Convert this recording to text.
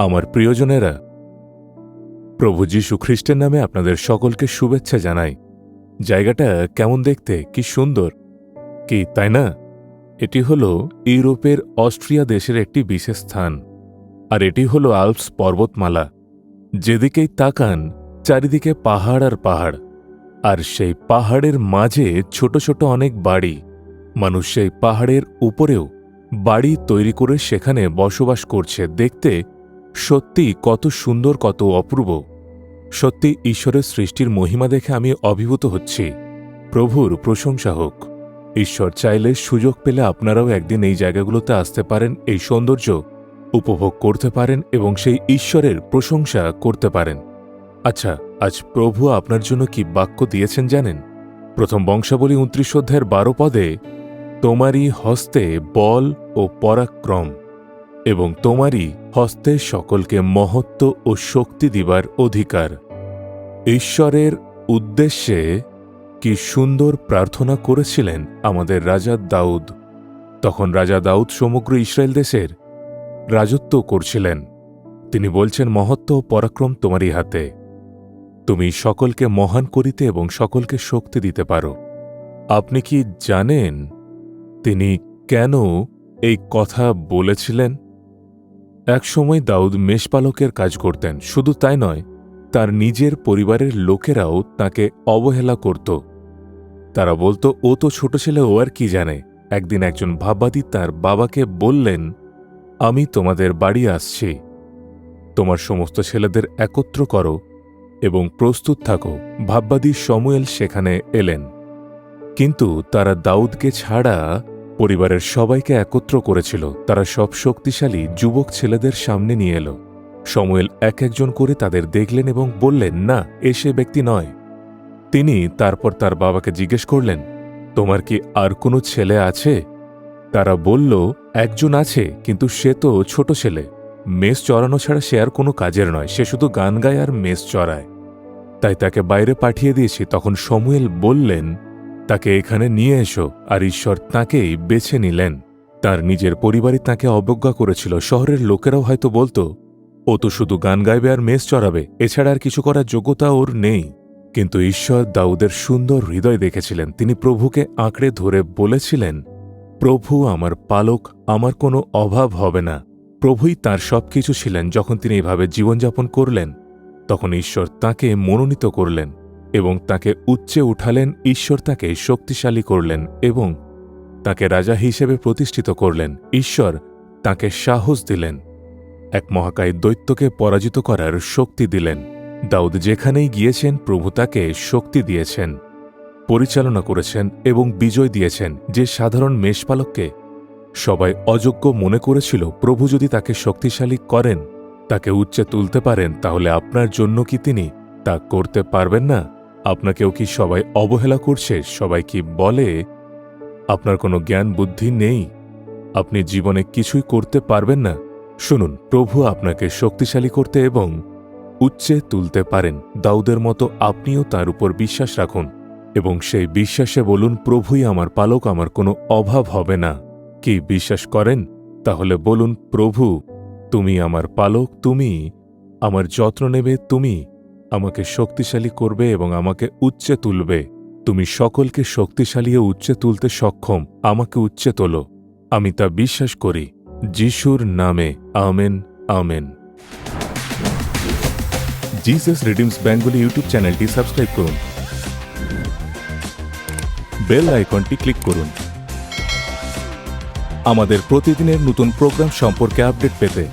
আমার প্রিয়জনেরা, প্রভু যীশু খ্রিস্টের নামে আপনাদের সকলকে শুভেচ্ছা জানাই। জায়গাটা কেমন দেখতে, কি সুন্দর, কি তাই না? এটি হল ইউরোপের অস্ট্রিয়া দেশের একটি বিশেষ স্থান, আর এটি হল আল্পস পর্বতমালা। যেদিকেই তাকান চারিদিকে পাহাড় আর পাহাড়, আর সেই পাহাড়ের মাঝে ছোট ছোট অনেক বাড়ি। মানুষ সেই পাহাড়ের উপরেও বাড়ি তৈরি করে সেখানে বসবাস করছে। দেখতে সত্যি কত সুন্দর, কত অপূর্ব। সত্যি ঈশ্বরের সৃষ্টির মহিমা দেখে আমি অভিভূত হচ্ছি। প্রভুর প্রশংসা হোক। ঈশ্বর চাইলে সুযোগ পেলে আপনারাও একদিন এই জায়গাগুলোতে আসতে পারেন, এই সৌন্দর্য উপভোগ করতে পারেন এবং সেই ঈশ্বরের প্রশংসা করতে পারেন। আচ্ছা, আজ প্রভু আপনার জন্য কি বাক্য দিয়েছেন জানেন? প্রথম বংশাবলী 29 অধ্যায়ের 12 পদে, তোমারই হস্তে বল ও পরাক্রম, এবং তোমারই হস্তে সকলকে মহত্ব ও শক্তি দিবার অধিকার। ঈশ্বরের উদ্দেশ্যে কি সুন্দর প্রার্থনা করেছিলেন আমাদের রাজা দাউদ। তখন রাজা দাউদ সমগ্র ইসরায়েল দেশের রাজত্ব করছিলেন। তিনি বলছেন, মহত্ব ও পরাক্রম তোমারই হাতে, তুমি সকলকে মহান করিতে এবং সকলকে শক্তি দিতে পারো। আপনি কি জানেন তিনি কেন এই কথা বলেছিলেন? একসময় দাউদ মেষপালকের কাজ করতেন। শুধু তাই নয়, তার নিজের পরিবারের লোকেরাও তাকে অবহেলা করত। তারা বলতো, ও তো ছোট ছেলে, ও আর কি জানে। একদিন একজন ভাববাদী তার বাবাকে বললেন, আমি তোমাদের বাড়ি আসছি, তোমার সমস্ত ছেলেদের একত্র করো এবং প্রস্তুত থাকো। ভাববাদী শমূয়েল সেখানে এলেন, কিন্তু তারা দাউদকে ছাড়া পরিবারের সবাইকে একত্র করেছিল। তারা সব শক্তিশালী যুবক ছেলেদের সামনে নিয়ে এলো। শমূয়েল এক একজন করে তাদের দেখলেন এবং বললেন, না, এ সে ব্যক্তি নয়। তিনি তারপর তার বাবাকে জিজ্ঞেস করলেন, তোমার কি আর কোনো ছেলে আছে? তারা বলল, একজন আছে, কিন্তু সে তো ছোট ছেলে, মেষ চড়ানো ছাড়া সে আর কোনো কাজের নয়, সে শুধু গান গায় আর মেষ চড়ায়, তাই তাকে বাইরে পাঠিয়ে দিয়েছি। তখন শমূয়েল বললেন, তাকে এখানে নিয়ে এসো। আর ঈশ্বর তাঁকেই বেছে নিলেন। তার নিজের পরিবারই তাঁকে অবজ্ঞা করেছিল। শহরের লোকেরাও হয়তো বলতো, ও তো শুধু গান গাইবে আর মেষ চড়াবে, এছাড়া আর কিছু করার যোগ্যতা ওর নেই। কিন্তু ঈশ্বর দাউদের সুন্দর হৃদয় দেখেছিলেন। তিনি প্রভুকে আঁকড়ে ধরে বলেছিলেন, প্রভু আমার পালক, আমার কোনো অভাব হবে না। প্রভুই তাঁর সবকিছু ছিলেন। যখন তিনি এইভাবে জীবনযাপন করলেন, তখন ঈশ্বর তাঁকে মনোনীত করলেন এবং তাঁকে উচ্চে উঠালেন। ঈশ্বর তাঁকে শক্তিশালী করলেন এবং তাঁকে রাজা হিসেবে প্রতিষ্ঠিত করলেন। ঈশ্বর তাঁকে সাহস দিলেন, এক মহাকায় দৈত্যকে পরাজিত করার শক্তি দিলেন। দাউদ যেখানেই গিয়েছেন, প্রভু তাকে শক্তি দিয়েছেন, পরিচালনা করেছেন এবং বিজয় দিয়েছেন। যে সাধারণ মেষপালককে সবাই অযোগ্য মনে করেছিল, প্রভু যদি তাকে শক্তিশালী করেন, তাকে উচ্চে তুলতে পারেন, তাহলে আপনার জন্য কি তিনি তা করতে পারবেন না? আপনাকেও কি সবাই অবহেলা করছে? সবাই কি বলে আপনার কোনো জ্ঞান বুদ্ধি নেই, আপনি জীবনে কিছুই করতে পারবেন না? শুনুন, প্রভু আপনাকে শক্তিশালী করতে এবং উচ্চে তুলতে পারেন। দাউদের মতো আপনিও তার উপর বিশ্বাস রাখুন এবং সেই বিশ্বাসে বলুন, প্রভুই আমার পালক, আমার কোনো অভাব হবে না। কি বিশ্বাস করেন? তাহলে বলুন, প্রভু তুমি আমার পালক, তুমি আমার যত্ন নেবে, তুমি আমাকে শক্তিশালী করবে এবং আমাকে উচ্চে তুলবে। তুমি সকলকে শক্তিশালী ও উচ্চে তুলতে সক্ষম, আমাকে উচ্চে তোলো। আমি তা বিশ্বাস করি যিশুর নামে, amen, amen. Jesus redeems Bengali YouTube চ্যানেলটি সাবস্ক্রাইব করুন, বেল আইকনটি ক্লিক করুন আমাদের প্রতিদিনের নতুন প্রোগ্রাম সম্পর্কে আপডেট পেতে।